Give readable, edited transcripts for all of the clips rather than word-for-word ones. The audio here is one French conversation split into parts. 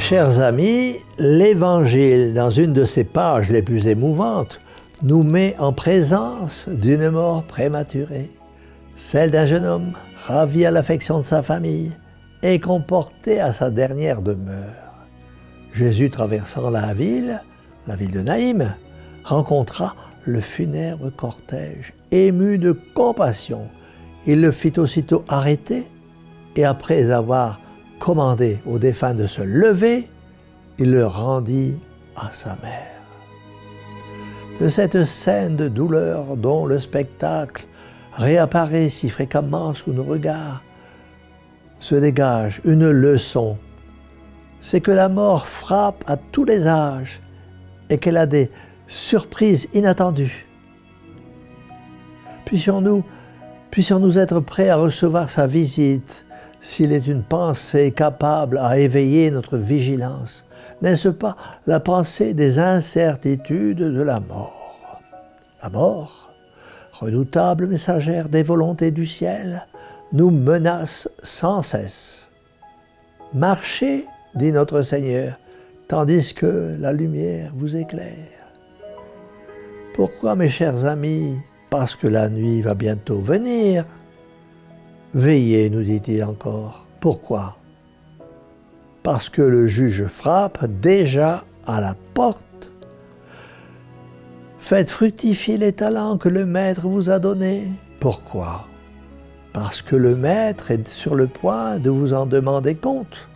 Chers amis, l'Évangile, dans une de ses pages les plus émouvantes, nous met en présence d'une mort prématurée, celle d'un jeune homme ravi à l'affection de sa famille et comporté à sa dernière demeure. Jésus, traversant la ville de Naïm, rencontra le funèbre cortège. Ému de compassion, il le fit aussitôt arrêter et après avoir commandé aux défunts de se lever, il le rendit à sa mère. De cette scène de douleur dont le spectacle réapparaît si fréquemment sous nos regards, se dégage une leçon. C'est que la mort frappe à tous les âges et qu'elle a des surprises inattendues. Puissions-nous être prêts à recevoir sa visite s'il est une pensée capable à éveiller notre vigilance. N'est-ce pas la pensée des incertitudes de la mort? La mort, redoutable messagère des volontés du ciel, nous menace sans cesse. Marchez, dit notre Seigneur, tandis que la lumière vous éclaire. Pourquoi, mes chers amis? Parce que la nuit va bientôt venir. Veillez, nous dit-il encore. Pourquoi? Parce que le juge frappe déjà à la porte. Faites fructifier les talents que le Maître vous a donnés. Pourquoi? Parce que le Maître est sur le point de vous en demander compte.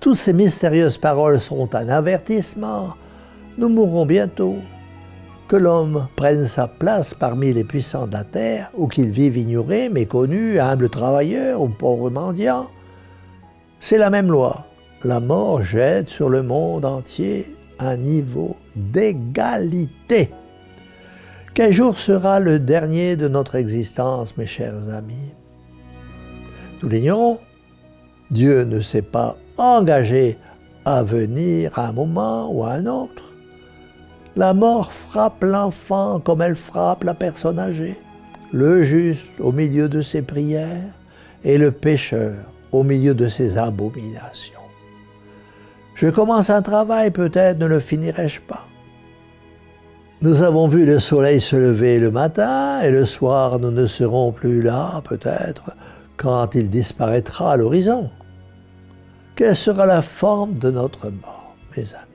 Toutes ces mystérieuses paroles sont un avertissement. Nous mourrons bientôt. Que l'homme prenne sa place parmi les puissants de la terre, ou qu'il vive ignoré, méconnu, humble travailleur ou pauvre mendiant, c'est la même loi. La mort jette sur le monde entier un niveau d'égalité. Quel jour sera le dernier de notre existence, mes chers amis? Nous l'ignorons. Dieu ne s'est pas engagé à venir à un moment ou à un autre. La mort frappe l'enfant comme elle frappe la personne âgée, le juste au milieu de ses prières et le pécheur au milieu de ses abominations. Je commence un travail, peut-être ne le finirai-je pas. Nous avons vu le soleil se lever le matin et le soir nous ne serons plus là, peut-être, quand il disparaîtra à l'horizon. Quelle sera la forme de notre mort, mes amis?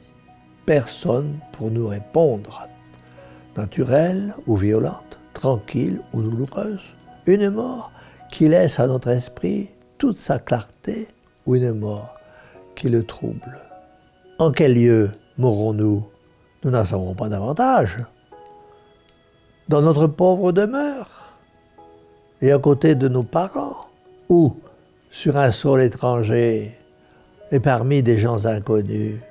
Personne pour nous répondre. Naturelle ou violente, tranquille ou douloureuse. Une mort qui laisse à notre esprit toute sa clarté ou une mort qui le trouble. En quel lieu mourrons-nous? Nous n'en savons pas davantage. Dans notre pauvre demeure et à côté de nos parents ou sur un sol étranger et parmi des gens inconnus.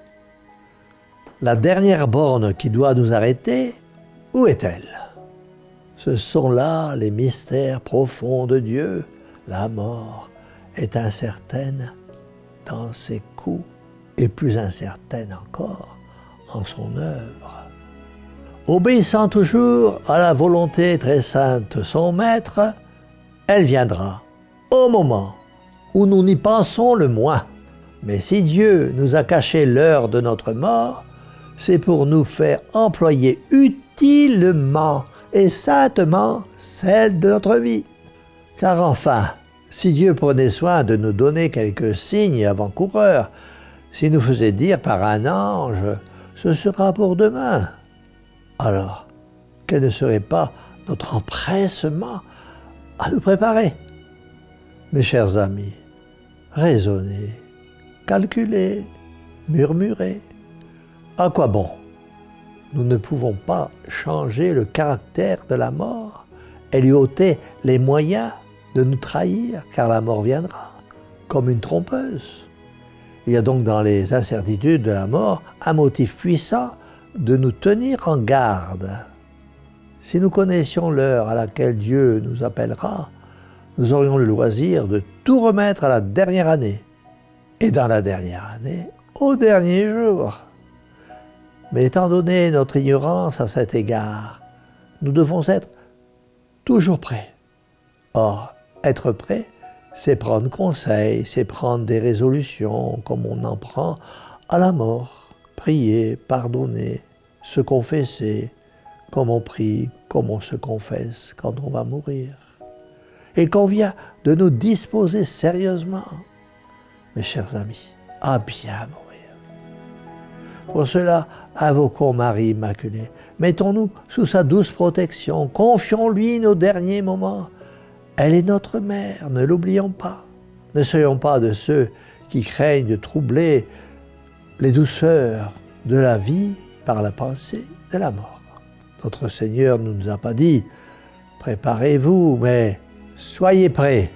La dernière borne qui doit nous arrêter, où est-elle? Ce sont là les mystères profonds de Dieu. La mort est incertaine dans ses coups et plus incertaine encore en son œuvre. Obéissant toujours à la volonté très sainte de son Maître, elle viendra au moment où nous n'y pensons le moins. Mais si Dieu nous a caché l'heure de notre mort, c'est pour nous faire employer utilement et saintement celle de notre vie. Car enfin, si Dieu prenait soin de nous donner quelques signes avant-coureurs, s'il nous faisait dire par un ange « ce sera pour demain », alors quel ne serait pas notre empressement à nous préparer? Mes chers amis, raisonnez, calculez, murmurez. À quoi bon? Nous ne pouvons pas changer le caractère de la mort et lui ôter les moyens de nous trahir, car la mort viendra, comme une trompeuse. Il y a donc dans les incertitudes de la mort un motif puissant de nous tenir en garde. Si nous connaissions l'heure à laquelle Dieu nous appellera, nous aurions le loisir de tout remettre à la dernière année, et dans la dernière année, au dernier jour. Mais étant donné notre ignorance à cet égard, nous devons être toujours prêts. Or, être prêt, c'est prendre conseil, c'est prendre des résolutions comme on en prend à la mort. Prier, pardonner, se confesser, comme on prie, comme on se confesse quand on va mourir. Et qu'on vient de nous disposer sérieusement, mes chers amis, à bien mourir. Pour cela, invoquons Marie Immaculée. Mettons-nous sous sa douce protection. Confions-lui nos derniers moments. Elle est notre mère, ne l'oublions pas. Ne soyons pas de ceux qui craignent de troubler les douceurs de la vie par la pensée de la mort. Notre Seigneur ne nous a pas dit « préparez-vous », mais « soyez prêts ».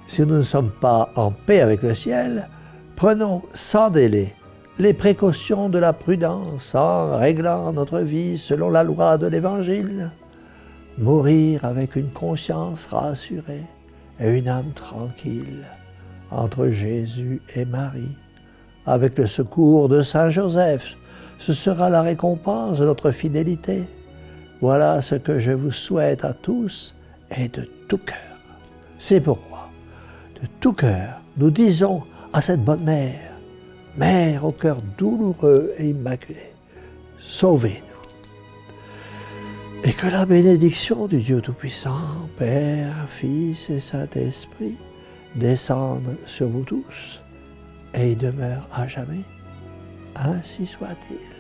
Si nous ne sommes pas en paix avec le ciel, prenons sans délai les précautions de la prudence en réglant notre vie selon la loi de l'Évangile. Mourir avec une conscience rassurée et une âme tranquille entre Jésus et Marie. Avec le secours de Saint Joseph, ce sera la récompense de notre fidélité. Voilà ce que je vous souhaite à tous et de tout cœur. C'est pourquoi, de tout cœur, nous disons à cette bonne mère, Mère au cœur douloureux et immaculé, sauvez-nous. Et que la bénédiction du Dieu Tout-Puissant, Père, Fils et Saint-Esprit, descende sur vous tous et y demeure à jamais. Ainsi soit-il.